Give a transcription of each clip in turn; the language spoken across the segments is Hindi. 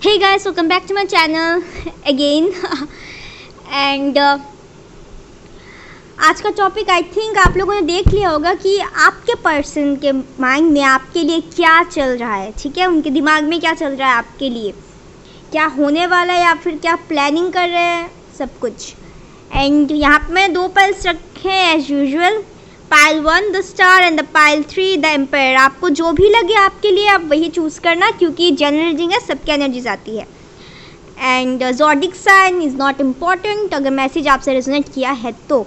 Hey guys, welcome back to my channel again. And आज का टॉपिक आई थिंक आप लोगों ने देख लिया होगा कि आपके पर्सन के माइंड में आपके लिए क्या चल रहा है, ठीक है। उनके दिमाग में क्या चल रहा है आपके लिए, क्या होने वाला है या फिर क्या प्लानिंग कर रहे हैं, सब कुछ। एंड यहाँ पे मैं 2 पाइल्स रखे हैं as usual, pile 1 the star and the pile 3 the empire. आपको जो भी लगे आपके लिए आप वही चूज़ करना, क्योंकि जनरल रीडिंग है, सबकी एनर्जीज आती है। And zodiac sign is not important, अगर मैसेज आपसे रेजोनेट किया है तो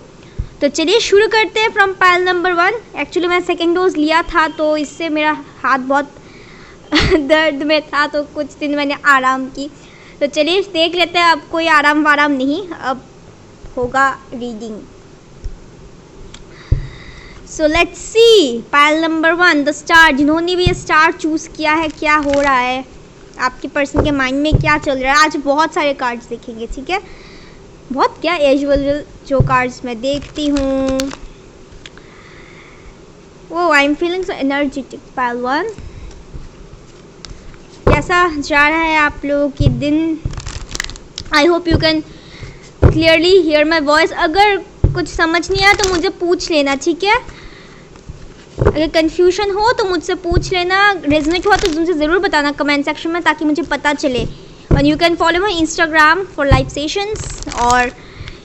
चलिए शुरू करते हैं फ्रॉम पाइल नंबर 1। एक्चुअली मैं सेकेंड डोज लिया था तो इससे मेरा हाथ बहुत दर्द में था, तो कुछ दिन मैंने आराम की। तो चलिए देख लेते हैं, अब कोई आराम वाराम नहीं, अब होगा reading. So let's see pile number 1 the star. जिन्होंने भी ये स्टार चूज़ किया है, क्या हो रहा है आपके पर्सन के माइंड में, क्या चल रहा है। आज बहुत सारे कार्ड्स देखेंगे, ठीक है। बहुत क्या यूजुअल जो कार्ड्स मैं देखती हूँ। वो I am feeling so energetic. Pile 1 कैसा जा रहा है आप लोगों के दिन। I hope you can clearly here my voice. अगर कुछ समझ नहीं आया तो मुझे पूछ लेना, ठीक है। अगर कन्फ्यूजन हो तो मुझसे पूछ लेना, रेजोनेट हुआ तो मुझे ज़रूर बताना कमेंट सेक्शन में, ताकि मुझे पता चले। और you can follow my Instagram for live sessions. और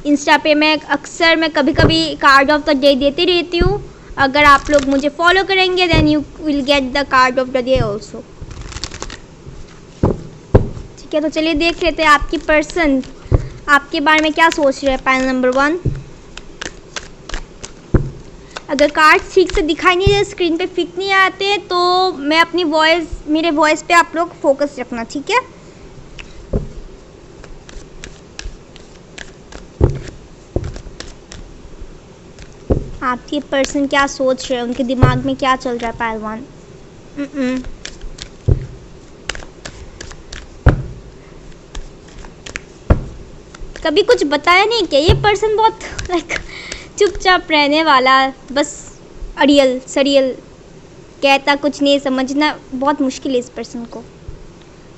इंस्टा पे मैं कभी कभी कार्ड ऑफ द डे देती रहती हूँ। अगर आप लोग मुझे फॉलो करेंगे then you will get the card of the day also, ठीक है। तो चलिए देख लेते हैं आपकी पर्सन आपके बारे में क्या सोच रहे हैं। Pile number 1। अगर कार्ड ठीक से दिखाई नहीं दे, स्क्रीन पे फिट नहीं आते, तो मैं अपनी मेरे वॉइस पे आप लोग फोकस रखना, ठीक है। आपके पर्सन क्या सोच रहे हैं, उनके दिमाग में क्या चल रहा है। पाइल 1। कभी कुछ बताया नहीं क्या ये पर्सन, बहुत लाइक चुपचाप रहने वाला, बस अड़ियल सरियल, कहता कुछ नहीं, समझना बहुत मुश्किल है इस पर्सन को।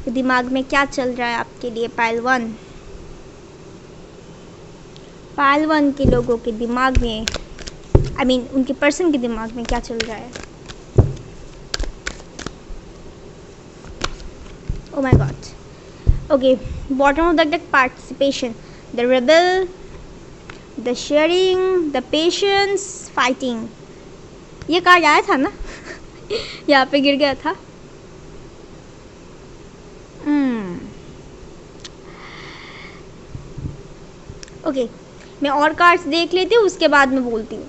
तो दिमाग में क्या चल रहा है आपके लिए। पाइल 1 के लोगों के दिमाग में, उनके पर्सन के दिमाग में क्या चल रहा है। ओ my god. Okay, bottom of the deck participation, the rebel, the sharing, the patience, fighting. ये कार्ड आया था ना यहाँ पे गिर गया था। ओके, मैं और कार्ड्स देख लेती हूँ, उसके बाद मैं बोलती हूँ।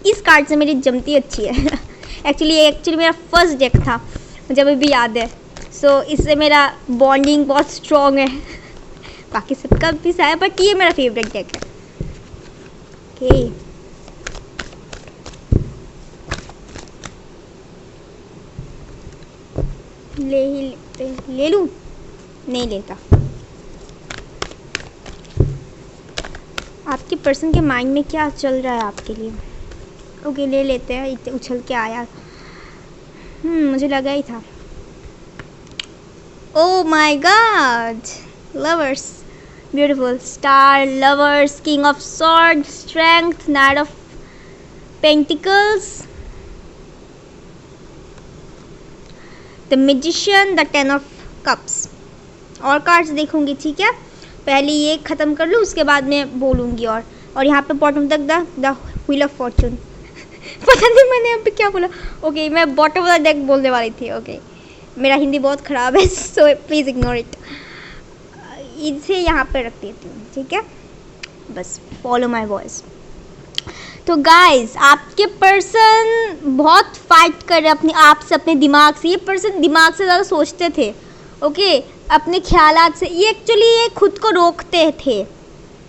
इस कार्ड से मेरी जमती अच्छी है एक्चुअली मेरा फर्स्ट डेक था, मुझे अभी भी याद है। सो इससे मेरा बॉन्डिंग बहुत स्ट्रॉन्ग है बाकी सबका भी है, बट ये मेरा फेवरेट डेक है। ओके, ले लूँ, नहीं लेता। आपके पर्सन के माइंड में क्या चल रहा है आपके लिए। ओके, ले लेते हैं, इतने उछल के आया। मुझे लगा ही था। ओ my God, lovers, beautiful star, lovers, king of sword, strength, night of pentacles, the magician, the 10 of cups. और कार्ड्स देखूंगी, ठीक है। पहले ये ख़त्म कर लूँ, उसके बाद मैं बोलूँगी। और यहाँ पे बॉटम तक द व्हील ऑफ फॉर्चून पता नहीं मैंने अब क्या बोला। ओके, मैं बॉटम ऑफ द डेक बोलने वाली थी। ओके, मेरा हिंदी बहुत ख़राब है, सो प्लीज़ इग्नोर इट। इसे यहाँ पे रख देती हूँ, ठीक है। बस फॉलो माई वॉइस। तो गाइस, आपके पर्सन बहुत फाइट कर रहे अपने आप से, अपने दिमाग से। ये पर्सन दिमाग से ज़्यादा सोचते थे, ओके, अपने ख्यालात से। ये एक्चुअली खुद को रोकते थे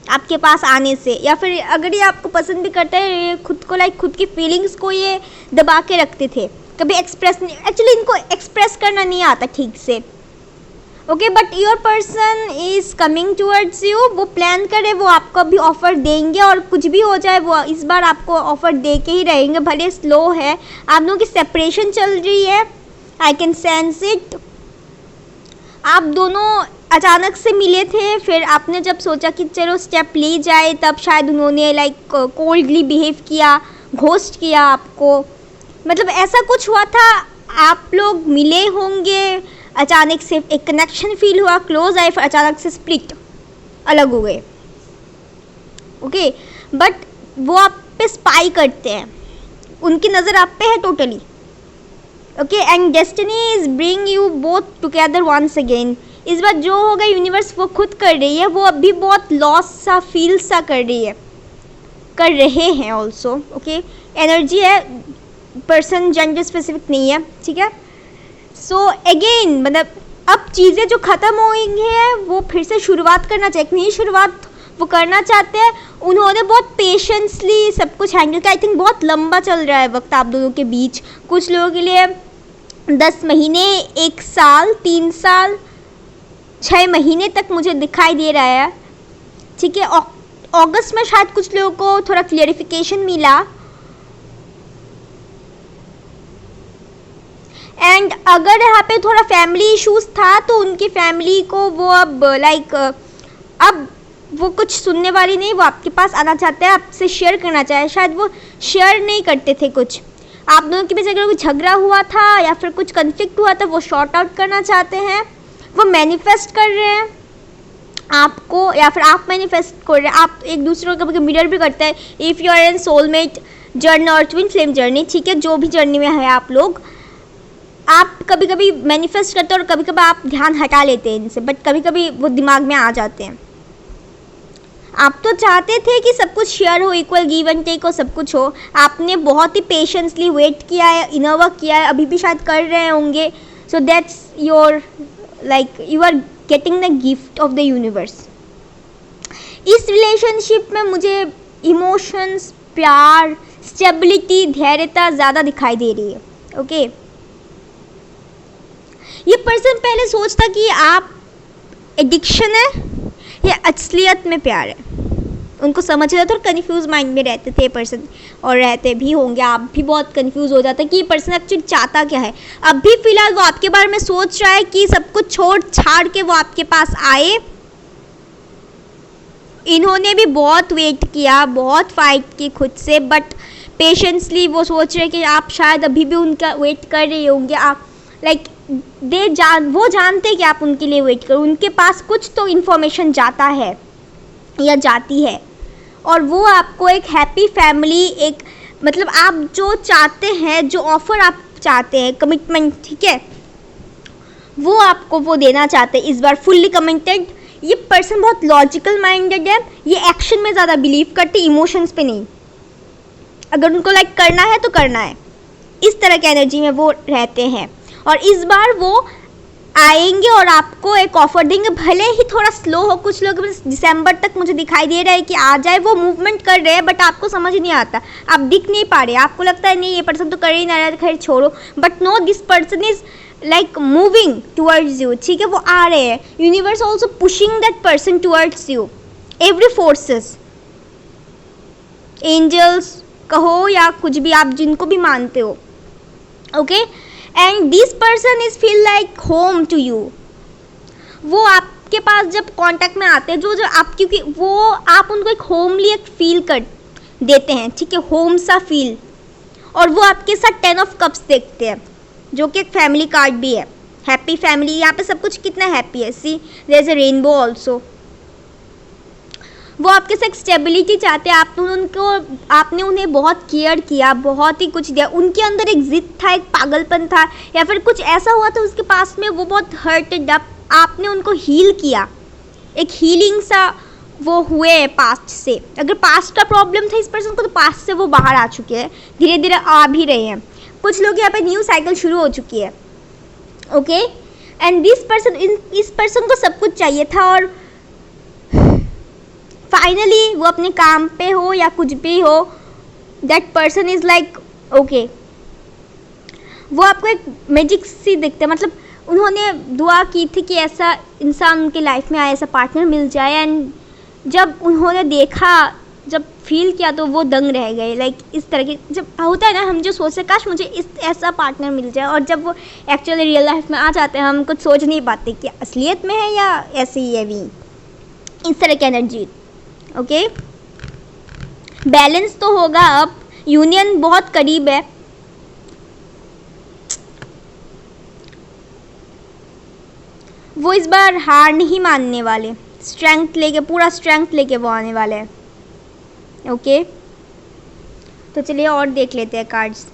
आपके पास आने से, या फिर अगर ये आपको पसंद भी करते हैं, ये खुद को खुद की फीलिंग्स को ये दबा के रखते थे। कभी एक्सप्रेस नहीं, एक्चुअली इनको एक्सप्रेस करना नहीं आता ठीक से, okay. But your person is coming towards you. वो प्लान करे, वो आपको अभी ऑफ़र देंगे, और कुछ भी हो जाए वो इस बार आपको ऑफ़र दे के ही रहेंगे, भले स्लो है। आप लोगों की सेपरेशन चल रही है, आई कैन सेंस इट। आप दोनों अचानक से मिले थे, फिर आपने जब सोचा कि चलो स्टेप ली जाए, तब शायद उन्होंने लाइक कोल्डली बिहेव किया, घोस्ट किया आपको, मतलब ऐसा कुछ हुआ था। आप लोग मिले होंगे, अचानक से एक कनेक्शन फील हुआ, क्लोज आए, फिर अचानक से स्प्लिट, अलग हो गए। ओके, बट वो आप पे स्पाई करते हैं, उनकी नज़र आप पे है totally. Okay, and destiny is bring you both together once again. इस बार जो होगा यूनिवर्स वो खुद कर रही है, वो अभी बहुत लॉस सा फील सा कर रही है, कर रहे हैं ऑल्सो। ओके, एनर्जी है, पर्सन जेंडर स्पेसिफिक नहीं है, ठीक है। सो अगेन मतलब अब चीज़ें जो ख़त्म हो गई हैं वो फिर से शुरुआत करना चाहिए, एक नई शुरुआत वो करना चाहते हैं। उन्होंने बहुत पेशेंसली सब कुछ हैंडल किया। आई थिंक बहुत लंबा चल रहा है वक्त आप दोनों के बीच, कुछ लोगों के लिए 10 महीने, 1 साल, 3 साल, 6 महीने तक मुझे दिखाई दे रहा है, ठीक है। अगस्त में शायद कुछ लोगों को थोड़ा क्लियरिफिकेशन मिला, एंड अगर यहाँ पे थोड़ा फैमिली इश्यूज था तो उनकी फैमिली को वो अब लाइक अब वो कुछ सुनने वाली नहीं, वो आपके पास आना चाहते हैं, आपसे शेयर करना चाहे। शायद वो शेयर नहीं करते थे कुछ, आप दोनों के बीच अगर कुछ झगड़ा हुआ था या फिर कुछ कन्फ्लिक्ट हुआ था, वो शॉर्ट आउट करना चाहते हैं, वो मैनिफेस्ट कर रहे हैं आपको, या फिर आप मैनिफेस्ट कर रहे हैं। आप एक दूसरे को कभी मिरर भी करते हैं। If you are in soulmate journey और ट्विन फ्लेम जर्नी, ठीक है, जो भी जर्नी में है आप लोग, आप कभी कभी मैनिफेस्ट करते हैं और कभी कभी आप ध्यान हटा लेते हैं इनसे, बट कभी कभी वो दिमाग में आ जाते हैं। आप तो चाहते थे कि सब कुछ शेयर हो, इक्वल गिव एंड टेक हो, सब कुछ हो। आपने बहुत ही पेशेंसली वेट किया है, इनर वर्क किया है, अभी भी शायद कर रहे होंगे। So that's your like you are getting the gift of the universe. इस रिलेशनशिप में मुझे इमोशंस, प्यार, स्टेबिलिटी, धैर्यता ज़्यादा दिखाई दे रही है। ओके, ये पर्सन पहले सोचता कि आप एडिक्शन है या असलियत में प्यार है, उनको समझ रहे थे और कन्फ्यूज माइंड में रहते थे पर्सन, और रहते भी होंगे। आप भी बहुत कन्फ्यूज हो जाते हैं कि ये पर्सन एक्चुअली चाहता क्या है। अब भी फिलहाल वो आपके बारे में सोच रहा है कि सब कुछ छोड़ छाड़ के वो आपके पास आए। इन्होंने भी बहुत वेट किया, बहुत फाइट की खुद से, बट पेशेंसली वो सोच रहे कि आप शायद अभी भी उनका वेट कर रहे होंगे। आप लाइक वो जानते हैं कि आप उनके लिए वेट करो, उनके पास कुछ तो इन्फॉर्मेशन जाता है या जाती है, और वो आपको एक हैप्पी फैमिली, एक मतलब आप जो चाहते हैं, जो ऑफर आप चाहते हैं, कमिटमेंट, ठीक है, वो आपको वो देना चाहते हैं इस बार फुल्ली कमिटेड। ये पर्सन बहुत लॉजिकल माइंडेड है, ये एक्शन में ज़्यादा बिलीव करते, इमोशंस पे नहीं। अगर उनको लाइक करना है तो करना है, इस तरह की एनर्जी में वो रहते हैं। और इस बार वो आएंगे और आपको एक ऑफर देंगे, भले ही थोड़ा स्लो हो। कुछ लोग दिसंबर तक मुझे दिखाई दे रहा है कि आ जाए, वो मूवमेंट कर रहे हैं, बट आपको समझ नहीं आता, आप दिख नहीं पा रहे, आपको लगता है नहीं ये पर्सन तो कर ही ना रहा है, खैर छोड़ो। But no, this person is like moving towards you, ठीक है, वो आ रहे हैं। Universe also pushing that person towards you, every forces, angels कहो या कुछ भी, आप जिनको भी मानते हो। Okay, and this person is feel like home to you. वो आपके पास जब कांटेक्ट में आते हैं, जो आप, क्योंकि वो आप उनको एक होमली एक फील कर देते हैं, ठीक है, होम सा फील। और वो आपके साथ 10 ऑफ कप्स देखते हैं, जो कि एक फैमिली कार्ड भी है, हैप्पी फैमिली। यहाँ पे सब कुछ कितना हैप्पी है, see there is a rainbow also. वो आपके साथ स्टेबिलिटी चाहते हैं। आपने उन्हें बहुत केयर किया, बहुत ही कुछ दिया। उनके अंदर एक जिद था, एक पागलपन था, या फिर कुछ ऐसा हुआ था उसके पास में, वो बहुत हर्टेड अप, आपने उनको हील किया, एक हीलिंग सा वो हुए पास्ट से। अगर पास्ट का प्रॉब्लम था इस पर्सन को, तो पास्ट से वो बाहर आ चुके हैं, धीरे धीरे आ भी रहे हैं। कुछ लोग यहाँ पे न्यू साइकिल शुरू हो चुकी है। ओके, एंड दिस पर्सन, इस पर्सन को सब कुछ चाहिए था, और फाइनली वो अपने काम पे हो या कुछ भी हो, that person is like okay. वो आपको एक मैजिक सी दिखते हैं, मतलब उन्होंने दुआ की थी कि ऐसा इंसान उनके लाइफ में आए, ऐसा पार्टनर मिल जाए, एंड जब उन्होंने देखा जब फील किया तो वो दंग रह गए। लाइक इस तरह की जब होता है ना, हम जो सोचते हैं काश मुझे इस ऐसा पार्टनर मिल जाए, और जब वो एक्चुअली रियल लाइफ में आ जाते हैं हम कुछ सोच नहीं पाते कि असलियत में है या ऐसे ही है भी, इस तरह की एनर्जी। ओके, बैलेंस तो होगा, अब यूनियन बहुत करीब है। वो इस बार हार नहीं मानने वाले, स्ट्रेंथ लेके, पूरा स्ट्रेंथ लेके वो आने वाले हैं। ओके, तो चलिए और देख लेते हैं कार्ड्स।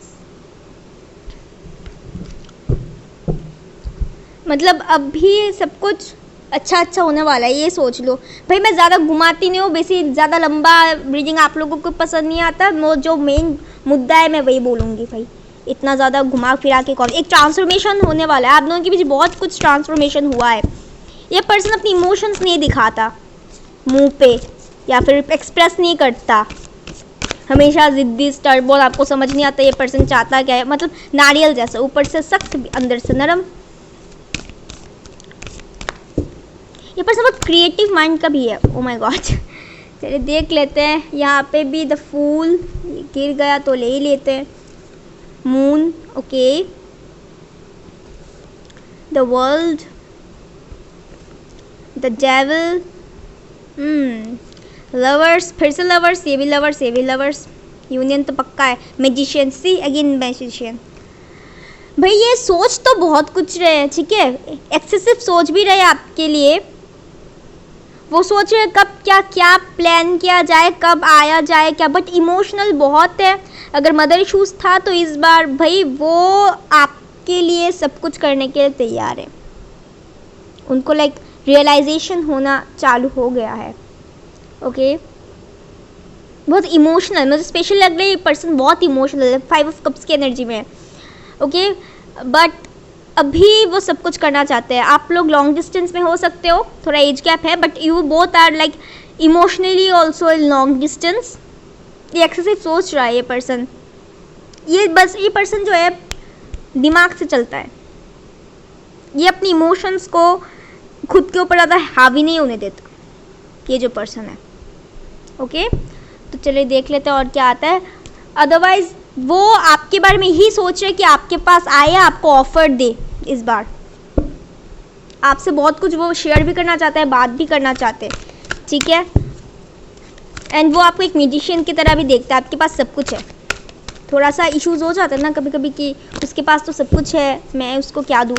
मतलब अभी सब कुछ अच्छा अच्छा होने वाला है, ये सोच लो भाई। मैं ज़्यादा घुमाती नहीं हूँ, बेसी ज़्यादा लंबा रीडिंग आप लोगों को पसंद नहीं आता। वो जो मेन मुद्दा है मैं वही बोलूँगी भाई, इतना ज़्यादा घुमा फिरा के कौन। एक ट्रांसफॉर्मेशन होने वाला है, आप दोनों के बीच बहुत कुछ ट्रांसफॉर्मेशन हुआ है। ये पर्सन अपनी इमोशंस नहीं दिखाता मुंह पे, या फिर एक्सप्रेस नहीं करता, हमेशा ज़िद्दी स्टर्बोल, आपको समझ नहीं आता ये पर्सन चाहता क्या है। मतलब नारियल जैसा, ऊपर से सख्त अंदर से नरम। ये पर्सन बहुत क्रिएटिव माइंड का भी है। ओ माय गॉड, चलिए देख लेते हैं। यहाँ पे भी द फूल गिर गया तो ले ही लेते हैं। Moon, okay, the world, the devil, lovers, फिर से लवर्स, ये भी लवर्स, ये भी लवर्स। यूनियन तो पक्का है। Magician, see again magician. भाई ये सोच तो बहुत कुछ रहे हैं, ठीक है, एक्सेसिव सोच भी रहे आपके लिए। वो सोच रहे कब क्या क्या प्लान किया जाए, कब आया जाए क्या, बट इमोशनल बहुत है। अगर मदर इशूज़ था तो इस बार भाई वो आपके लिए सब कुछ करने के लिए तैयार है। उनको लाइक रियलाइजेशन होना चालू हो गया है। ओके, बहुत इमोशनल, मुझे स्पेशल लग रहा है ये पर्सन बहुत इमोशनल है, 5 ऑफ कप्स की एनर्जी में। ओके, बट अभी वो सब कुछ करना चाहते हैं। आप लोग लॉन्ग डिस्टेंस में हो सकते हो, थोड़ा एज गैप है, but you both are like emotionally also in long distance. ये एक्सेसिव सोच रहा है ये पर्सन। ये बस ये पर्सन जो है दिमाग से चलता है, ये अपनी इमोशंस को खुद के ऊपर ज़्यादा हावी नहीं होने देता, ये जो पर्सन है। ओके, तो चलिए देख लेते हैं और क्या आता है। अदरवाइज वो आपके बारे में ही सोच रहे कि आपके पास आए, आपको ऑफर दे। इस बार आपसे बहुत कुछ वो शेयर भी करना चाहता है, बात भी करना चाहते हैं, ठीक है। एंड वो आपको एक म्यूजिशियन की तरह भी देखता है, आपके पास सब कुछ है। थोड़ा सा इश्यूज हो जाता है ना कभी कभी कि उसके पास तो सब कुछ है, मैं उसको क्या दूँ,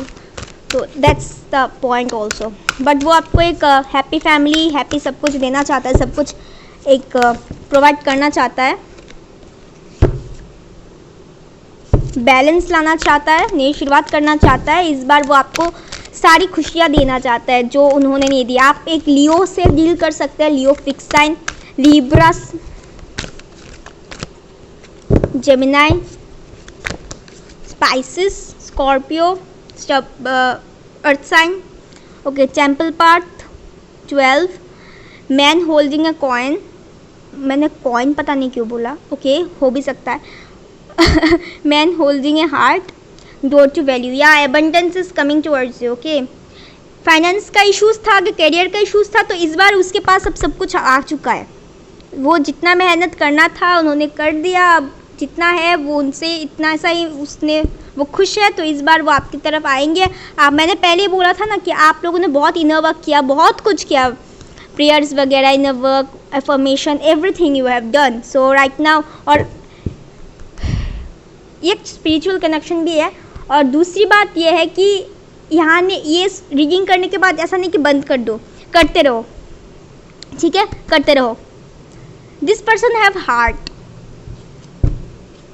तो that's the point also. But वो आपको एक हैप्पी फैमिली, हैप्पी सब कुछ देना चाहता है, सब कुछ एक प्रोवाइड करना चाहता है, बैलेंस लाना चाहता है, नई शुरुआत करना चाहता है। इस बार वो आपको सारी खुशियाँ देना चाहता है जो उन्होंने नहीं दी। आप एक लियो से डील कर सकते हैं, Leo fix sign, Libra, Gemini, Pisces, Scorpio, earth sign. Okay, temple part 12, man holding a coin, मैंने कॉइन पता नहीं क्यों बोला, ओके हो भी सकता है। Man holding a heart, door to value, या abundance is coming towards you. Okay, finance का इश्यूज था, अगर करियर का इश्यूज था तो इस बार उसके पास अब सब कुछ आ चुका है। वो जितना मेहनत करना था उन्होंने कर दिया, अब जितना है वो उनसे इतना सा ही उसने, वो खुश है, तो इस बार वो आपकी तरफ आएंगे। मैंने पहले ही बोला था ना कि आप लोगों ने बहुत इनर वर्क किया, बहुत कुछ किया, प्रेयर्स वगैरह, inner work, affirmation, everything you have done. So right now, और ये स्पिरिचुअल कनेक्शन भी है। और दूसरी बात ये है कि यहाँ ने ये रीडिंग करने के बाद ऐसा नहीं कि बंद कर दो, करते रहो, ठीक है, करते रहो। This person have heart,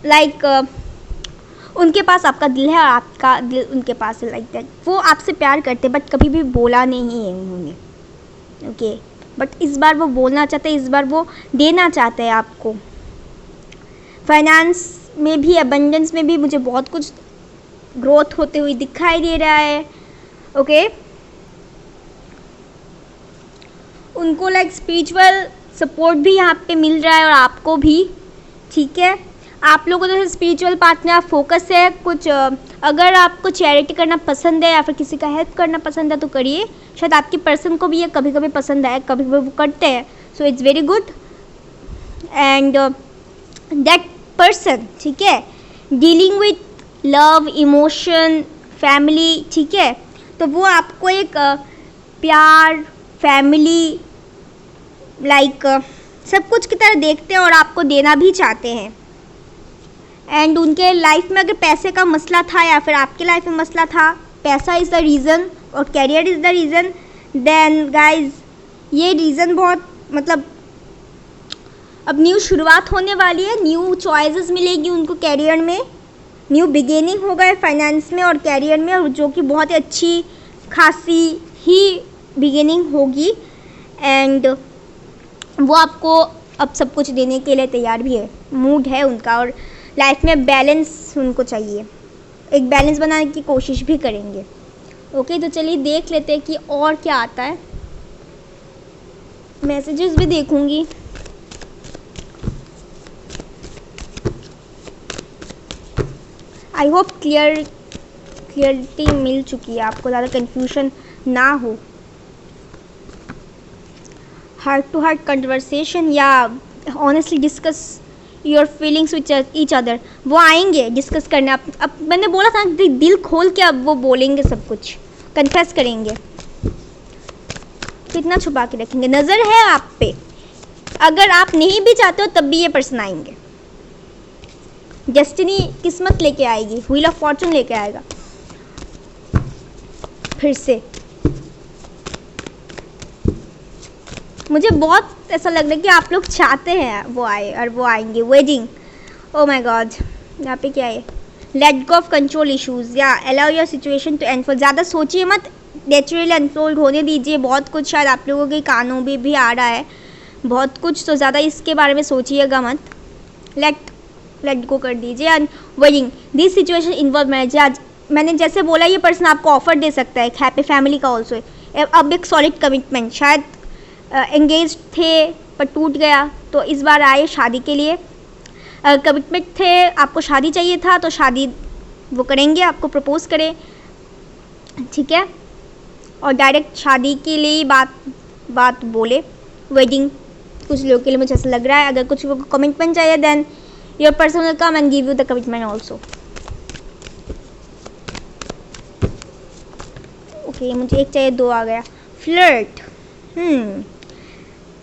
like उनके पास आपका दिल है और आपका दिल उनके पास है, लाइक दैट। वो आपसे प्यार करते बट कभी भी बोला नहीं है उन्होंने, ओके, बट इस बार वो बोलना चाहते हैं, इस बार वो देना चाहते हैं आपको। फाइनेंस में भी, अबंडेंस में भी मुझे बहुत कुछ ग्रोथ होते हुए दिखाई दे रहा है। ओके, उनको लाइक स्पिरिचुअल सपोर्ट भी यहाँ पे मिल रहा है और आपको भी, ठीक है। आप लोगों को स्पिरिचुअल पार्ट में आप फोकस है कुछ, अगर आपको चैरिटी करना पसंद है या फिर किसी का हेल्प करना पसंद है तो करिए। शायद आपकी पर्सन को भी ये कभी कभी पसंद आए, कभी कभी वो करते हैं, so it's very good. And that person, ठीक है, dealing with love, emotion, family, ठीक है, तो वो आपको एक प्यार, फैमिली, लाइक सब कुछ की तरह देखते हैं और आपको देना भी चाहते हैं। एंड उनके लाइफ में अगर पैसे का मसला था या फिर आपके लाइफ में मसला था, पैसा इज़ द रीज़न और career is the reason, then guys ये रीज़न बहुत मतलब अब न्यू शुरुआत होने वाली है, न्यू चॉइसेस मिलेगी उनको कैरियर में, न्यू बिगिनिंग होगा फाइनेंस में और कैरियर में, और जो कि बहुत ही अच्छी खासी ही बिगिनिंग होगी। एंड वो आपको अब सब कुछ देने के लिए तैयार भी है, मूड है उनका, और लाइफ में बैलेंस उनको चाहिए, एक बैलेंस बनाने की कोशिश भी करेंगे। ओके, तो चलिए देख लेते हैं कि और क्या आता है। मैसेजेस भी देखूंगी। आई होप क्लियरिटी मिल चुकी है आपको, ज़्यादा कंफ्यूजन ना हो। हार्ट टू हार्ट कन्वर्सेशन या honestly discuss your feelings which each other, वो आएंगे डिस्कस करने। अब मैंने बोला था दिल खोल के अब वो बोलेंगे, सब कुछ कन्फेस करेंगे। कितना छुपा के रखेंगे, नज़र है आप पे, अगर आप नहीं भी चाहते हो तब भी ये पर्सन आएंगे। डेस्टिनी किस्मत लेके आएगी, व्हील ऑफ फॉर्चून लेके आएगा फिर से। मुझे बहुत ऐसा लग रहा है कि आप लोग चाहते हैं वो आए और वो आएंगे। वेडिंग, ओ माय गॉड, यहाँ पे क्या है? Let go of control issues या allow your situation to end. ज़्यादा सोचिए मत, नेचुरली अनफोल्ड होने दीजिए। बहुत कुछ शायद आप लोगों के कानों में भी आ रहा है, बहुत कुछ, तो ज़्यादा इसके बारे में सोचिएगा मत। लेट गो कर दीजिए। And wedding, this situation involve marriage. आज मैंने जैसे बोला, ये पर्सन आपको ऑफर दे सकता है एक हैप्पी फैमिली का ऑल्सो। अब एक सॉलिड कमिटमेंट, शायद एंगेज थे पर टूट गया, तो इस बार आए शादी के लिए। कमिटमेंट थे, आपको शादी चाहिए था, तो शादी वो करेंगे, आपको प्रपोज करें, ठीक है, और डायरेक्ट शादी के लिए ही बात बोले। वेडिंग कुछ लोगों के लिए मुझे ऐसा लग रहा है, अगर कुछ कमिटमेंट चाहिए then your person will come and give you the commitment also. Okay, मुझे एक चाहिए, दो आ गया। फ्लर्ट,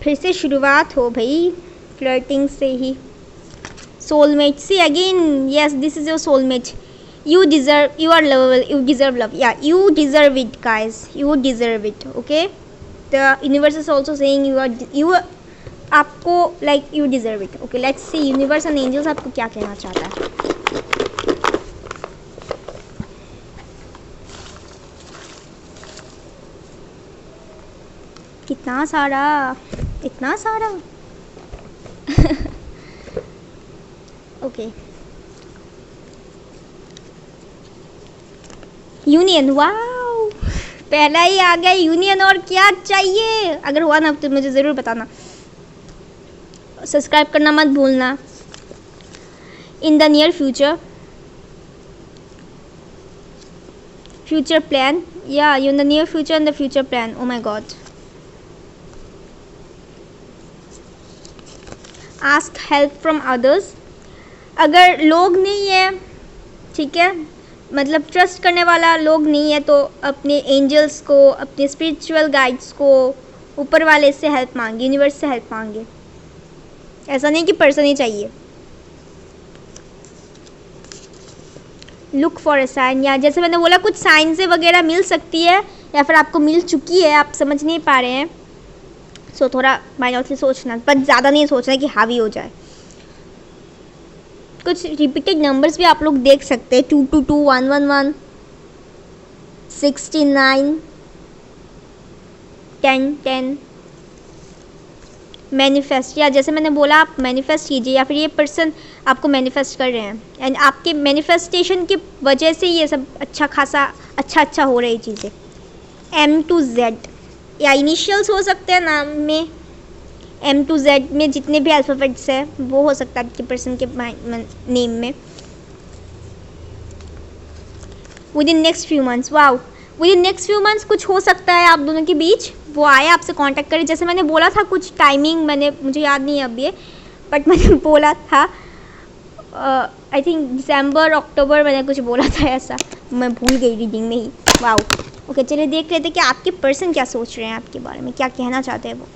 फिर से शुरुआत हो भाई फ्लर्टिंग से ही। Soulmate, see again, yes this is your soulmate. You deserve, you are lovable, you deserve love, या you deserve it guys, you deserve it. Okay, the universe is also saying you आपको like you deserve it. Okay, let's see universe and angels आपको क्या कहना चाहता है। कितना सारा, इतना सारा। ओके, यूनियन, वाओ, पहला ही आ गया यूनियन। और क्या चाहिए? अगर हुआ ना तो मुझे ज़रूर बताना, सब्सक्राइब करना मत भूलना। In the near future, future plan, या in the near future and the future plan. Oh my god, ask help from others. अगर लोग नहीं है, ठीक है, मतलब ट्रस्ट करने वाला लोग नहीं है, तो अपने एंजल्स को, अपने स्पिरिचुअल गाइड्स को, ऊपर वाले से हेल्प मांगे, यूनिवर्स से हेल्प मांगे। ऐसा नहीं कि पर्सन ही चाहिए। लुक फॉर अ साइन, या जैसे मैंने बोला कुछ साइन से वगैरह मिल सकती है या फिर आपको मिल चुकी है, आप समझ नहीं पा रहे हैं, सो थोड़ा माइनॉटली सोचना, पर ज़्यादा नहीं सोचना कि हावी हो जाए। कुछ रिपीटेड नंबर्स भी आप लोग देख सकते हैं, 222, 111, 69, 10। मैनिफेस्ट, या जैसे मैंने बोला आप मैनिफेस्ट कीजिए, या फिर ये पर्सन आपको मैनिफेस्ट कर रहे हैं एंड आपके मैनिफेस्टेशन की वजह से ये सब अच्छा खासा अच्छा हो रही चीज़ें। M to Z, या इनिशियल्स हो सकते हैं नाम में, M to Z में जितने भी अल्फ़ाबेट्स हैं वो हो सकता है आपके पर्सन के नेम में। With in next few months, wow, with in next few months कुछ हो सकता है आप दोनों के बीच। वो आए, आपसे कांटेक्ट करें, जैसे मैंने बोला था कुछ टाइमिंग मुझे याद नहीं है अब ये, बट मैंने बोला था आई थिंक दिसंबर अक्टूबर मैंने कुछ बोला था ऐसा, मैं भूल गई रीडिंग में ही। वाओ। ओके चलिए देख लेते कि आपके पर्सन क्या सोच रहे हैं आपके बारे में, क्या कहना चाहते हैं वो।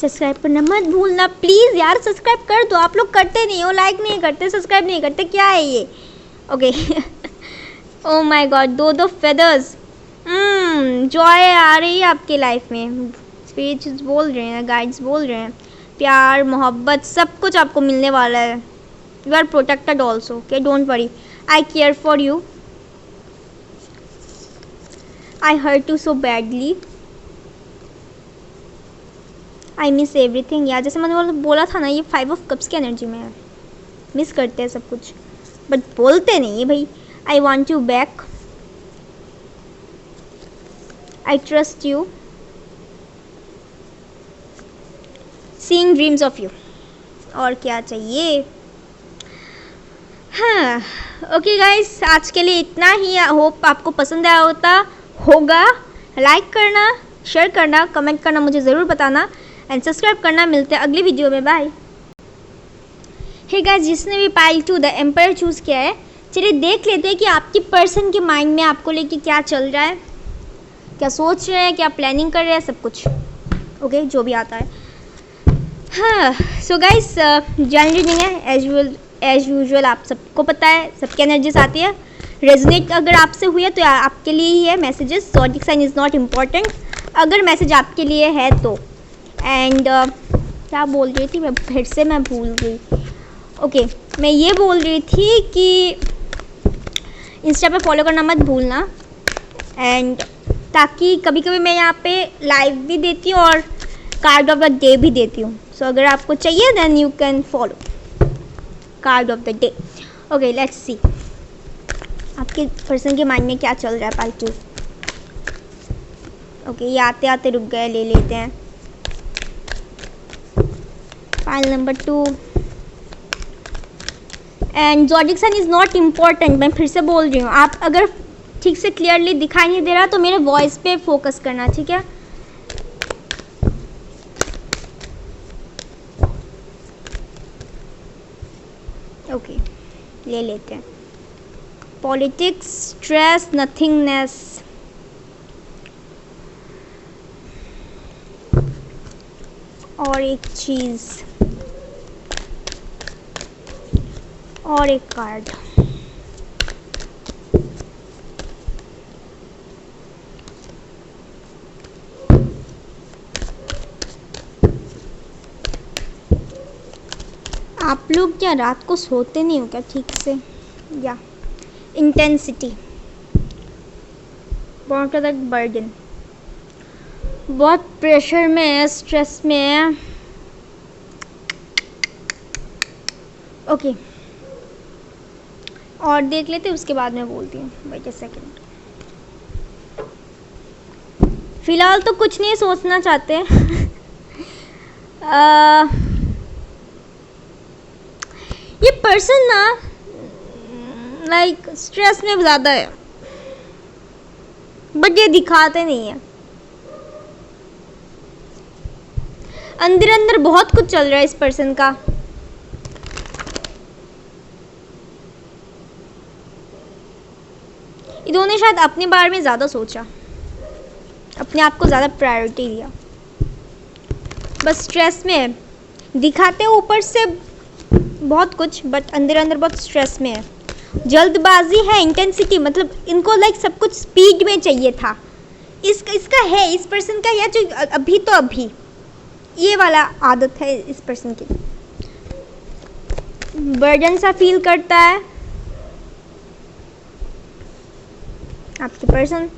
सब्सक्राइब करना मत भूलना प्लीज़ यार, सब्सक्राइब कर दो। आप लोग करते नहीं हो, लाइक नहीं करते, सब्सक्राइब नहीं करते, क्या है ये। ओके ओ माय गॉड, दो फेदर्स। जॉय आ रही है आपकी लाइफ में, स्पिरिट्स बोल रहे हैं, गाइड्स बोल रहे हैं, प्यार मोहब्बत सब कुछ आपको मिलने वाला है। You are protected also, okay don't worry, I care for you, I hurt you so badly, I miss everything. यार जैसे मैंने बोला था ना, ये 5 ऑफ कप्स की एनर्जी में है, मिस करते हैं सब कुछ बट बोलते नहीं है भाई। I want you back, I trust you, seeing dreams of you, और क्या चाहिए। हाँ ओके गाइस, आज के लिए इतना ही। होप आपको पसंद आया होगा। लाइक करना, शेयर करना, कमेंट करना मुझे ज़रूर बताना एंड सब्सक्राइब करना। मिलते हैं अगली वीडियो में, बाय। हे गाइस, जिसने भी पाइल 2 द एम्पायर चूज़ किया है, चलिए देख लेते हैं कि आपकी पर्सन के माइंड में आपको लेके क्या चल रहा है, क्या सोच रहे हैं, क्या प्लानिंग कर रहे हैं, सब कुछ ओके जो भी आता है। हाँ सो गाइस, जनरल रीडिंग है एज यूजुअल, आप सबको पता है सबकी एनर्जीज आती है। रेजोनेट अगर आपसे हुई है तो आपके लिए ही है messages. Zodiac sign is not important, अगर मैसेज आपके लिए है तो। एंड क्या बोल रही थी मैं, फिर से मैं भूल गई। ओके मैं ये बोल रही थी कि इंस्टा पे फॉलो करना मत भूलना, एंड ताकि कभी कभी मैं यहाँ पे लाइव भी देती हूँ और कार्ड ऑफ द डे भी देती हूँ। सो अगर आपको चाहिए then you can follow card of the day. Okay let's see आपके पर्सन के माइंड में क्या चल रहा है पाइल 2। ओके ये आते आते रुक गए, ले लेते हैं pile number 2। And zodiac sign is not important, मैं फिर से बोल रही हूँ। आप अगर ठीक से क्लियरली दिखाई नहीं दे रहा तो मेरे वॉइस पे फोकस करना, ठीक है। ओके ले लेते हैं पॉलिटिक्स, स्ट्रेस, नथिंगनेस, और एक चीज़ और एक कार्ड। आप लोग क्या रात को सोते नहीं हो क्या ठीक से, या इंटेंसिटी, बहुत ज़्यादा बर्डन, बहुत प्रेशर में है, स्ट्रेस में है। ओके और देख लेते हैं, उसके बाद मैं बोलती हूँ। वेट अ सेकंड, फिलहाल तो कुछ नहीं सोचना चाहते ये पर्सन ना लाइक स्ट्रेस में ज़्यादा है बट ये दिखाते नहीं है। अंदर अंदर बहुत कुछ चल रहा है इस पर्सन का। इन्होंने शायद अपने बारे में ज़्यादा सोचा, अपने आप को ज़्यादा प्रायोरिटी दिया, बस स्ट्रेस में है। दिखाते ऊपर से बहुत कुछ बट अंदर अंदर बहुत स्ट्रेस में है। जल्दबाजी है, इंटेंसिटी, मतलब इनको लाइक सब कुछ स्पीड में चाहिए था। इसका है, इस पर्सन का है जो अभी तो अभी, ये वाला आदत है इस पर्सन की। बर्डन सा फील करता है आपके person.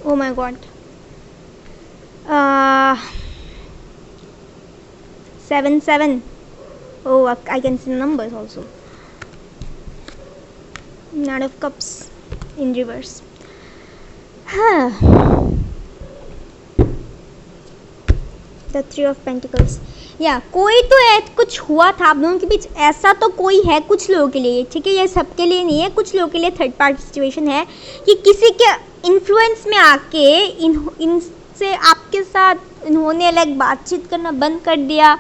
Oh my God. 7 7. Oh, I can see numbers also. Knight of Cups in reverse. The 3 of Pentacles. या कोई तो कुछ हुआ था आप दोनों के बीच, ऐसा तो कोई है कुछ लोगों के लिए, ठीक है, ये सबके लिए नहीं है, कुछ लोगों के लिए थर्ड पार्टी सिचुएशन है कि किसी के इन्फ्लुएंस में आके इनसे आपके साथ इन्होंने लाइक बातचीत करना बंद कर दिया,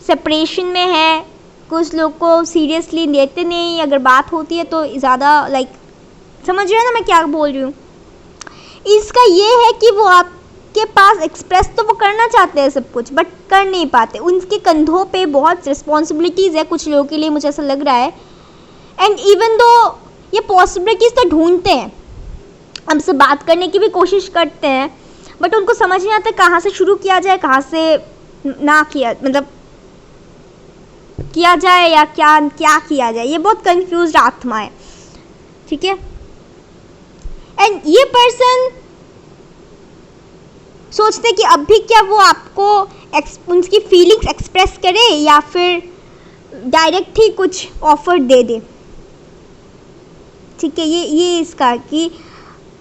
सेपरेशन में है, कुछ लोग को सीरियसली लेते नहीं, अगर बात होती है तो ज़्यादा लाइक, समझ रहे हैं ना मैं क्या बोल रही हूँ। इसका ये है कि वो आपके पास एक्सप्रेस तो वो करना चाहते हैं सब कुछ, बट कर नहीं पाते, उनके कंधों पे बहुत रिस्पॉन्सिबिलिटीज़ है कुछ लोगों के लिए, मुझे ऐसा लग रहा है। एंड इवन दो ये पॉसिबिलिटीज़ तो ढूंढते हैं, हमसे बात करने की भी कोशिश करते हैं, बट उनको समझ नहीं आता कहाँ से शुरू किया जाए, कहाँ से ना किया, मतलब किया जाए या क्या क्या किया जाए, ये बहुत कंफ्यूज्ड आत्मा है, ठीक है। एंड ये पर्सन सोचते कि अब भी क्या वो आपको उनकी फीलिंग्स एक्सप्रेस करे या फिर डायरेक्ट ही कुछ ऑफर दे दे, ठीक है। ये इसका कि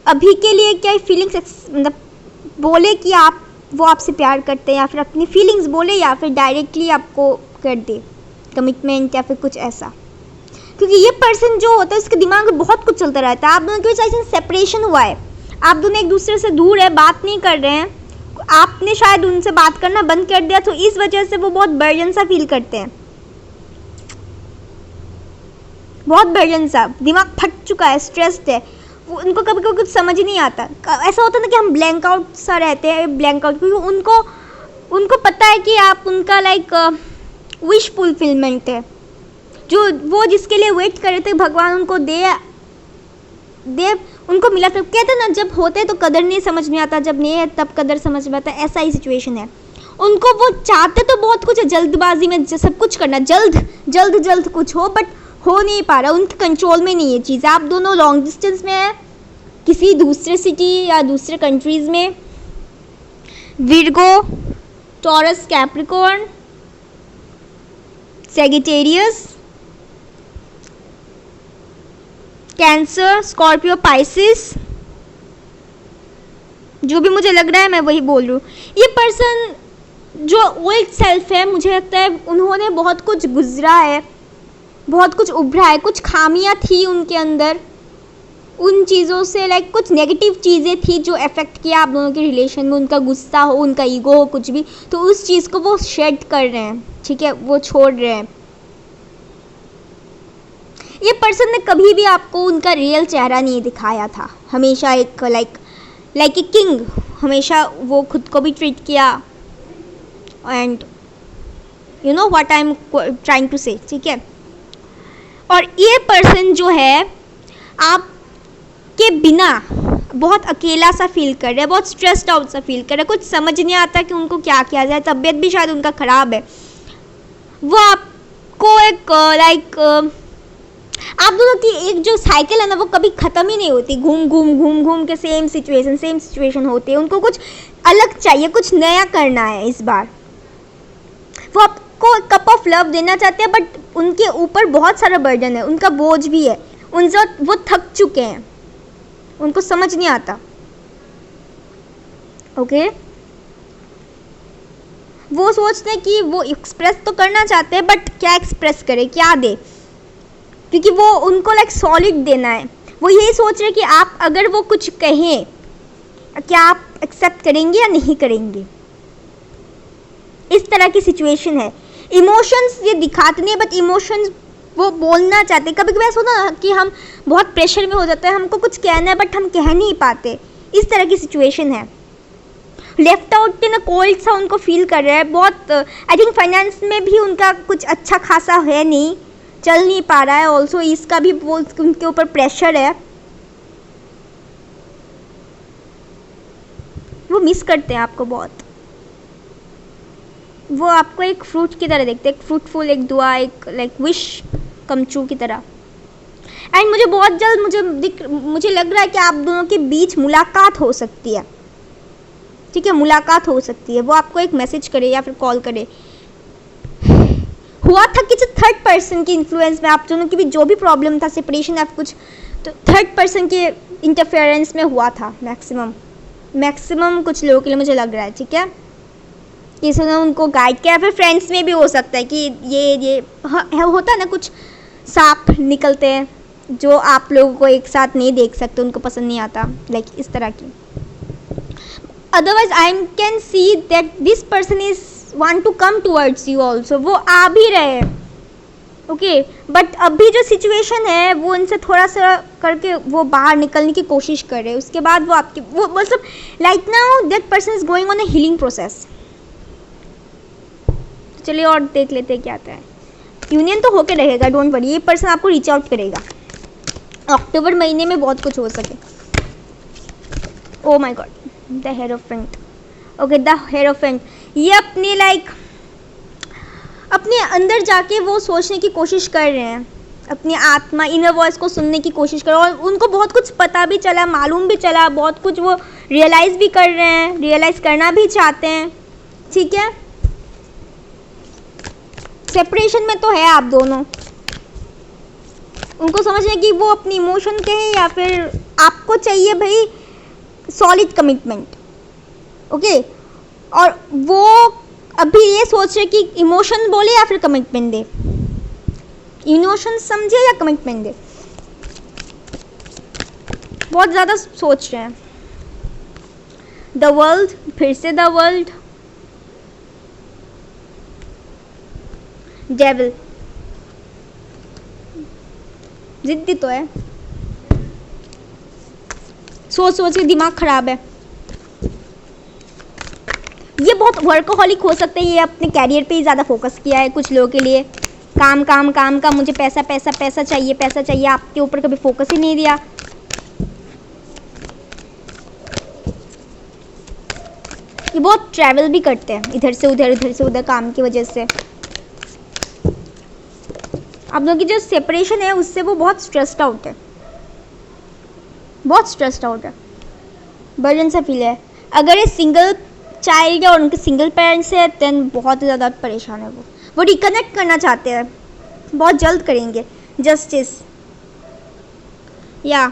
अभी के लिए क्या फीलिंग्स मतलब बोले कि आप वो आपसे प्यार करते हैं, या फिर अपनी फीलिंग्स बोले, या फिर डायरेक्टली आपको कर दे कमिटमेंट या फिर कुछ ऐसा। क्योंकि ये पर्सन जो होता है उसके दिमाग में बहुत कुछ चलता रहता है। आप दोनों के बीच सेपरेशन हुआ है, आप दोनों एक दूसरे से दूर है, बात नहीं कर रहे हैं, आपने शायद उनसे बात करना बंद कर दिया, तो इस वजह से वो बहुत बर्डन सा फील करते हैं, बहुत बर्डन सा, दिमाग फट चुका है, स्ट्रेस्ड है, उनको कभी कभी कुछ समझ ही नहीं आता। ऐसा होता है ना कि हम ब्लैंक आउट सा रहते हैं, ब्लैंक आउट, क्योंकि उनको पता है कि आप उनका लाइक विश फुलफिलमेंट है, जो वो जिसके लिए वेट कर रहे थे भगवान उनको दे उनको मिला। तो कहते हैं ना, जब होते तो कदर नहीं समझ में आता, जब नहीं है तब कदर समझ में आता, ऐसा ही सिचुएशन है। उनको वो चाहते तो बहुत कुछ है, जल्दबाजी में सब कुछ करना, जल्द कुछ हो, बट हो नहीं पा रहा, उनके कंट्रोल में नहीं है चीज़। आप दोनों लॉन्ग डिस्टेंस में है, किसी दूसरे सिटी या दूसरे कंट्रीज़ में। Virgo, taurus, Capricorn, Sagittarius, cancer, Scorpio, Pisces, जो भी मुझे लग रहा है मैं वही बोल रही हूँ। ये पर्सन जो ओल्ड सेल्फ है, मुझे लगता है उन्होंने बहुत कुछ गुजरा है, बहुत कुछ उभरा है, कुछ खामियां थी उनके अंदर, उन चीज़ों से लाइक कुछ नेगेटिव चीज़ें थी जो अफेक्ट किया आप दोनों के रिलेशन में, उनका गुस्सा हो, उनका ईगो हो, कुछ भी, तो उस चीज़ को वो शेड कर रहे हैं, ठीक है, वो छोड़ रहे हैं। ये पर्सन ने कभी भी आपको उनका रियल चेहरा नहीं दिखाया था, हमेशा एक लाइक ए किंग, हमेशा वो खुद को भी ट्रीट किया, and you know what I am trying to say, ठीक है। और ये पर्सन जो है आपके बिना बहुत अकेला सा फील कर रहा है, बहुत स्ट्रेस्ड आउट सा फील कर रहा है, कुछ समझ नहीं आता कि उनको क्या किया जाए, तबीयत भी शायद उनका ख़राब है। वो आपको एक आप दोनों की एक जो साइकिल है ना, वो कभी ख़त्म ही नहीं होती, घूम के सेम सिचुएशन होती है। उनको कुछ अलग चाहिए, कुछ नया करना है इस बार। वो आपको कप ऑफ लव देना चाहते हैं, बट उनके ऊपर बहुत सारा बर्डन है, उनका बोझ भी है, उनसे वो थक चुके हैं, उनको समझ नहीं आता। ओके, वो सोचते हैं कि वो एक्सप्रेस तो करना चाहते हैं, बट क्या एक्सप्रेस करें, क्या दे, क्योंकि वो उनको लाइक सॉलिड देना है। वो यही सोच रहे कि आप अगर वो कुछ कहें, क्या आप एक्सेप्ट करेंगे या नहीं करेंगे, इस तरह की सिचुएशन है। इमोशंस ये दिखाते नहीं, बट इमोशंस वो बोलना चाहते हैं। कभी कभी ऐसा होता है कि हम बहुत प्रेशर में हो जाते हैं, हमको कुछ कहना है बट हम कह नहीं पाते, इस तरह की सिचुएशन है। लेफ्ट आउट ना कोल्ड सा उनको फील कर रहा है बहुत। आई थिंक फाइनेंस में भी उनका कुछ अच्छा खासा है नहीं, चल नहीं पा रहा है। ऑल्सो इसका भी वो उनके ऊपर प्रेशर है, वो मिस करते हैं आपको बहुत। वो आपको एक फ्रूट की तरह देखते हैं, एक फ्रूटफुल, एक दुआ, एक लाइक विश कम ट्रू की तरह। एंड मुझे बहुत जल्द मुझे लग रहा है कि आप दोनों के बीच मुलाकात हो सकती है, ठीक है, मुलाकात हो सकती है। वो आपको एक मैसेज करे या फिर कॉल करे। हुआ था कि थर्ड पर्सन के इन्फ्लुएंस में आप दोनों की भी जो भी प्रॉब्लम था, सेपरेशन या कुछ, तो थर्ड पर्सन के इंटरफेरेंस में हुआ था मैक्सिमम कुछ लोगों के लिए, मुझे लग रहा है, ठीक है। किसी ने उनको गाइड किया, फिर फ्रेंड्स में भी हो सकता है कि ये होता है ना, कुछ सांप निकलते हैं जो आप लोगों को एक साथ नहीं देख सकते, उनको पसंद नहीं आता, लाइक इस तरह की। Otherwise I can see that this person is want to come towards you also, वो आ भी रहे, ओके, बट अभी जो सिचुएशन है वो इनसे थोड़ा सा करके वो बाहर निकलने की कोशिश कर रहे हैं, उसके बाद वो आपकी वो मतलब like now that person is going on a healing process. चलिए और देख लेते हैं क्या आता है। यूनियन तो होके रहेगा, डोंट वरी, ये पर्सन आपको रीच आउट करेगा अक्टूबर महीने में, बहुत कुछ हो सके। ओ my God, the hierophant, okay, the hierophant, ये अपने लाइक अपने अंदर जाके वो सोचने की कोशिश कर रहे हैं, अपनी आत्मा इनर वॉइस को सुनने की कोशिश कर रहे हैं, और उनको बहुत कुछ पता भी चला, मालूम भी चला, बहुत कुछ वो रियलाइज़ भी कर रहे हैं, रियलाइज़ करना भी चाहते हैं, ठीक है। सेपरेशन में तो है आप दोनों, उनको समझने कि वो अपनी इमोशन के हैं या फिर आपको चाहिए भाई सॉलिड कमिटमेंट, ओके, और वो अभी ये सोच रहे कि इमोशन बोले या फिर कमिटमेंट दे, इमोशन समझे या कमिटमेंट दे, बहुत ज़्यादा सोच रहे हैं। द वर्ल्ड, फिर से द वर्ल्ड, डेविल, जिद्दी तो है, सोच सोच के दिमाग खराब है, ये बहुत वर्कोहॉलिक हो सकते हैं, ये अपने कैरियर पे ही ज़्यादा फोकस किया है कुछ लोगों के लिए, काम काम काम का, मुझे पैसा पैसा पैसा चाहिए, पैसा चाहिए, आपके ऊपर कभी फोकस ही नहीं दिया। ये बहुत ट्रैवल भी करते हैं इधर से उधर काम की वजह से। आप लोगों की जो सेपरेशन है उससे वो बहुत स्ट्रेस्ड आउट है, बहुत स्ट्रेस्ड आउट है, बर्डन सा फील है। अगर ये सिंगल चाइल्ड है और उनके सिंगल पेरेंट्स है देन बहुत ज़्यादा परेशान है वो रिकनेक्ट करना चाहते हैं, बहुत जल्द करेंगे जस्टिस, या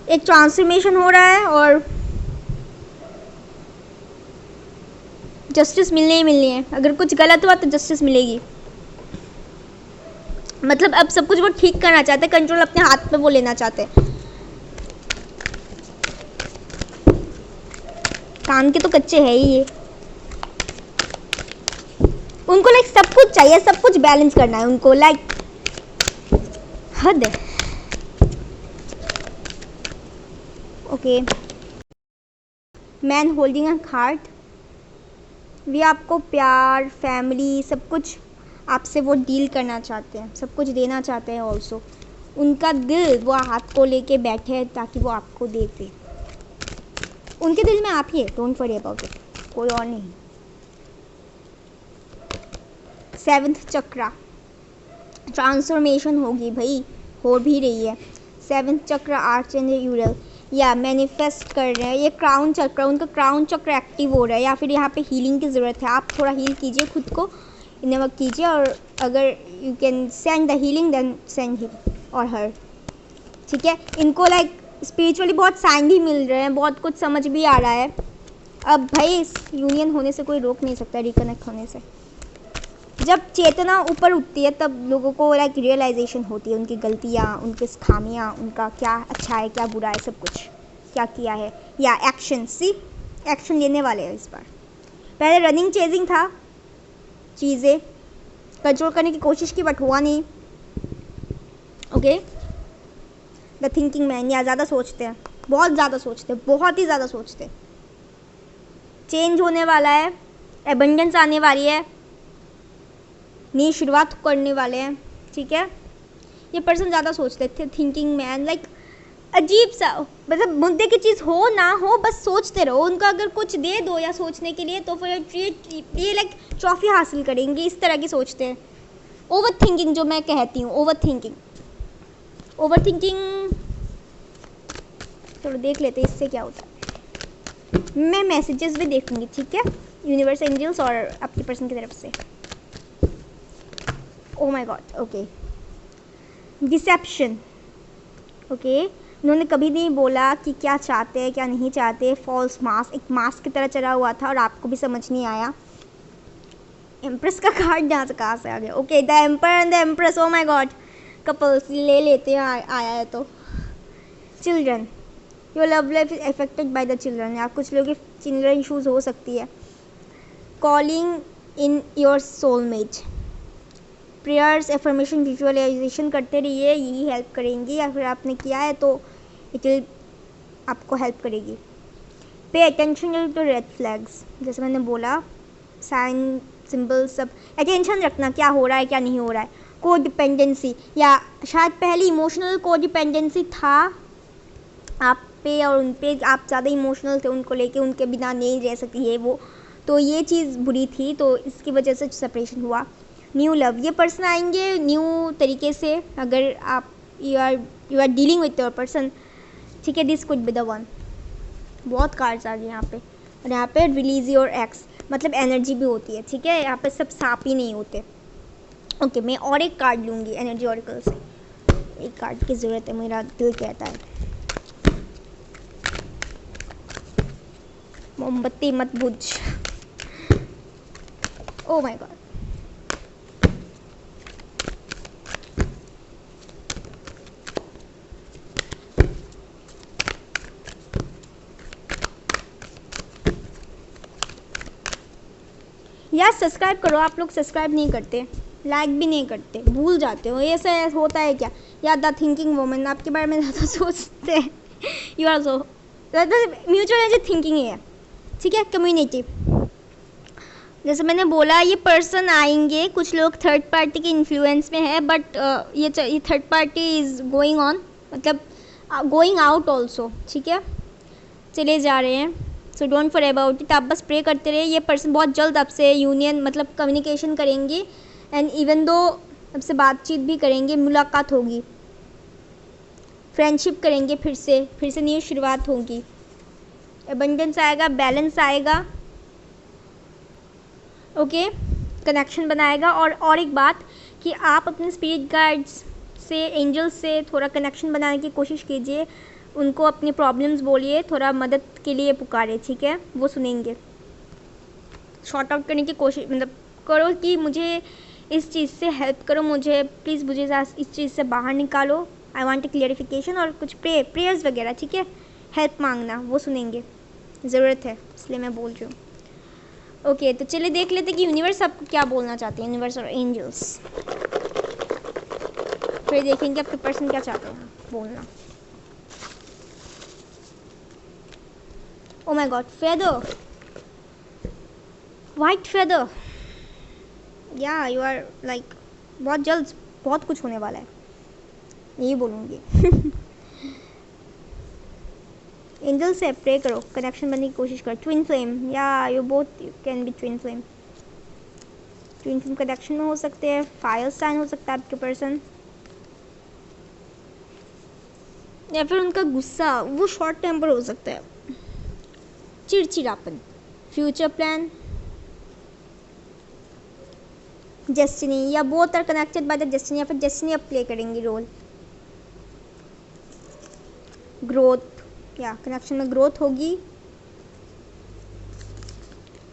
एक ट्रांसफॉर्मेशन हो रहा है और जस्टिस मिलनी ही मिलनी है। अगर कुछ गलत हुआ तो जस्टिस मिलेगी, मतलब अब सब कुछ वो ठीक करना चाहते हैं, कंट्रोल अपने हाथ में वो लेना चाहते हैं। काम के तो कच्चे है ही ये, उनको लाइक सब कुछ चाहिए, सब कुछ बैलेंस करना है उनको, लाइक हद है। Okay, man holding a heart, वे आपको प्यार, फैमिली, सब कुछ आपसे वो डील करना चाहते हैं, सब कुछ देना चाहते हैं ऑल्सो। उनका दिल वो हाथ को लेके बैठे हैं ताकि वो आपको दे दे, उनके दिल में आप ही है, डोंट वरी अबाउट इट, कोई और नहीं। 7th चक्रा, ट्रांसफॉर्मेशन होगी भाई, हो भी रही है। 7th चक्र, आर्चएंजल यूरियल, या मैनिफेस्ट कर रहे हैं, ये क्राउन चक्र, उनका क्राउन चक्र एक्टिव हो रहा है, या फिर यहाँ पे हीलिंग की ज़रूरत है, आप थोड़ा हील कीजिए खुद को, इन्हें वक्त कीजिए, और अगर you can send the healing then send him और हर, ठीक है। इनको लाइक स्पिरिचुअली बहुत साइन भी मिल रहे हैं, बहुत कुछ समझ भी आ रहा है। अब भाई इस यूनियन होने से कोई रोक नहीं सकता, रिकनेक्ट होने से। जब चेतना ऊपर उठती है तब लोगों को लाइक रियलाइजेशन होती है, उनकी गलतियाँ, उनकी खामियाँ, उनका क्या अच्छा है क्या बुरा है, सब कुछ क्या किया है, या एक्शन, सी एक्शन लेने वाले हैं इस बार। पहले रनिंग चेजिंग था, चीज़ें कंट्रोल करने की कोशिश की बट हुआ नहीं, ओके। द थिंकिंग मैन, या ज़्यादा सोचते हैं, बहुत ज़्यादा सोचते हैं, बहुत ही ज़्यादा सोचते हैं। चेंज होने वाला है, एबंडेंस आने वाली है, नई शुरुआत करने वाले हैं, ठीक है। ये पर्सन ज़्यादा सोचते थे, थिंकिंग मैन, लाइक अजीब सा, मतलब मुद्दे की चीज़ हो ना हो बस सोचते रहो, उनका अगर कुछ दे दो या सोचने के लिए तो फिर ये लाइक ट्रॉफी हासिल करेंगे, इस तरह की सोचते हैं। ओवर थिंकिंग जो मैं कहती हूँ, ओवर थिंकिंग चलो देख लेते हैं इससे क्या होता है। मैं मैसेजेस भी देखूंगी, ठीक है, यूनिवर्स एंजल्स और आपकी पर्सन की तरफ से। Oh my god, okay, deception, okay, उन्होंने कभी नहीं बोला कि क्या चाहते हैं क्या नहीं चाहते, फॉल्स मास्क, एक मास्क की तरह चला हुआ था और आपको भी समझ नहीं आया। एम्प्रेस का कार्ड यहाँ से कहाँ से आ गया? Okay, the emperor and the empress, oh my god, couples ले लेते हैं आया है तो। Children, your love life is affected by the children, या कुछ लोगों की चिल्ड्रन इशूज़ हो सकती है। Calling in your soulmate, prayers, affirmation, visualization करते रहिए, यही हेल्प करेंगी, या फिर आपने किया है तो इट विल आपको हेल्प करेगी। Pay attention to red flags, जैसे मैंने बोला साइन सिंबल सब अटेंशन रखना, क्या हो रहा है क्या नहीं हो रहा है। को डिपेंडेंसी, या शायद पहले इमोशनल को डिपेंडेंसी था आप पे और उन पे, आप ज़्यादा इमोशनल थे उनको लेके, उनके बिना नहीं रह सकती है वो, तो ये चीज़ बुरी थी, तो इसकी वजह से सेपरेशन हुआ। न्यू लव, ये पर्सन आएंगे न्यू तरीके से, अगर आप you are dealing with your person, ठीक है, this could be the one. बहुत कार्ड्स आ गए यहाँ पे, और यहाँ पे रिलीज योर एक्स, मतलब एनर्जी भी होती है, ठीक है, यहाँ पे सब सांप ही नहीं होते। ओके, मैं और एक कार्ड लूँगी एनर्जी ऑरिकल से, एक कार्ड की ज़रूरत है, मेरा दिल कहता है। मोमबत्ती मत बुझ, ओ माय गॉड। यार सब्सक्राइब करो, आप लोग सब्सक्राइब नहीं करते, लाइक भी नहीं करते, भूल जाते हो, ये सब होता है क्या? या द थिंकिंग वुमन, आपके बारे में ज़्यादा सोचते हैं। You are so mutual energy thinking है, ठीक है, कम्युनिटी। जैसे मैंने बोला ये पर्सन आएंगे, कुछ लोग थर्ड पार्टी के इन्फ्लुएंस में है, बट ये third party is going on, मतलब गोइंग आउट ऑल्सो, ठीक है, चले जा रहे हैं। So don't for about it, आप बस प्रे करते रहे, ये पर्सन बहुत जल्द आपसे यूनियन मतलब कम्युनिकेशन करेंगे, एंड इवन दो आपसे बातचीत भी करेंगे, मुलाकात होगी, फ्रेंडशिप करेंगे, फिर से न्यू शुरुआत होगी, एबंडेंस आएगा, बैलेंस आएगा, ओके, कनेक्शन बनाएगा। और एक बात कि आप अपने स्पिरिट गाइड्स से, एंजल्स से थोड़ा कनेक्शन बनाने की कोशिश कीजिए, उनको अपनी प्रॉब्लम्स बोलिए, थोड़ा मदद के लिए पुकारे, ठीक है, वो सुनेंगे। शॉर्ट आउट करने की कोशिश मतलब करो कि मुझे इस चीज़ से हेल्प करो, मुझे प्लीज़ मुझे इस चीज़ से बाहर निकालो, आई वांट ए क्लियरिफिकेशन, और कुछ प्रेयर्स वगैरह, ठीक है, हेल्प मांगना, वो सुनेंगे, ज़रूरत है, इसलिए मैं बोल रही हूँ। ओके, तो चलिए देख लेते कि यूनिवर्स आपको क्या बोलना चाहते हैं, यूनिवर्स और एंजल्स, फिर देखेंगे आपके पर्सन क्या चाहते हैं बोलना। Oh my god, feather, white feather, yeah, you are like बहुत जल्द बहुत कुछ होने वाला है, यही बोलूँगी। एंजल से प्रे करो, कनेक्शन बनने की कोशिश करो। ट्विन फ्लेम, या you both can be twin flame, connection में हो सकते हैं, फायर साइन हो सकता है आपके पर्सन, या फिर उनका गुस्सा वो शॉर्ट टेम्पर हो सकता है, चिड़चिड़ापन। फ्यूचर प्लान, डेस्टिनी, या both are connected by the destiny, या फिर डेस्टिनी अब प्ले करेंगी रोल। ग्रोथ, या कनेक्शन में ग्रोथ होगी।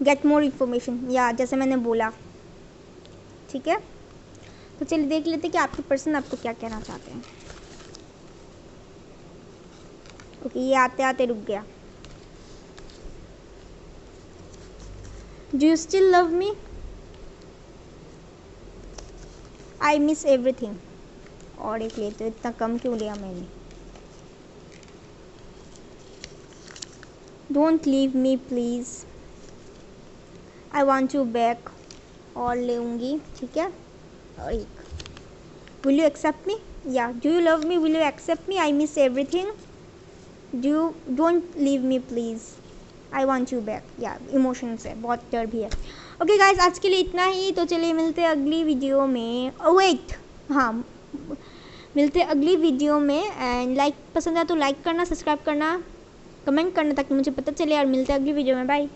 गेट मोर इन्फॉर्मेशन, या जैसे मैंने बोला, ठीक है, तो चलिए देख लेते कि आपके पर्सन आपको क्या कहना चाहते हैं। ओके, ये आते आते रुक गया। Do you still love me? I miss everything. और एक ले, तो इतना कम क्यों लिया मैंने? Don't leave me please. I want you back. और लेऊंगी, ठीक है, और एक Will you accept me? Yeah. Do you love me? Will you accept me? I miss everything. Don't leave me please. I want you back, या इमोशंस है, बहुत डर भी है। ओके गाइज, आज के लिए इतना ही, तो चलिए मिलते हैं अगली वीडियो में। वेट, हाँ, मिलते हैं अगली वीडियो में, एंड लाइक पसंद है तो लाइक करना, सब्सक्राइब करना, कमेंट करना, ताकि मुझे पता चले, और मिलते हैं अगली वीडियो में, बाय।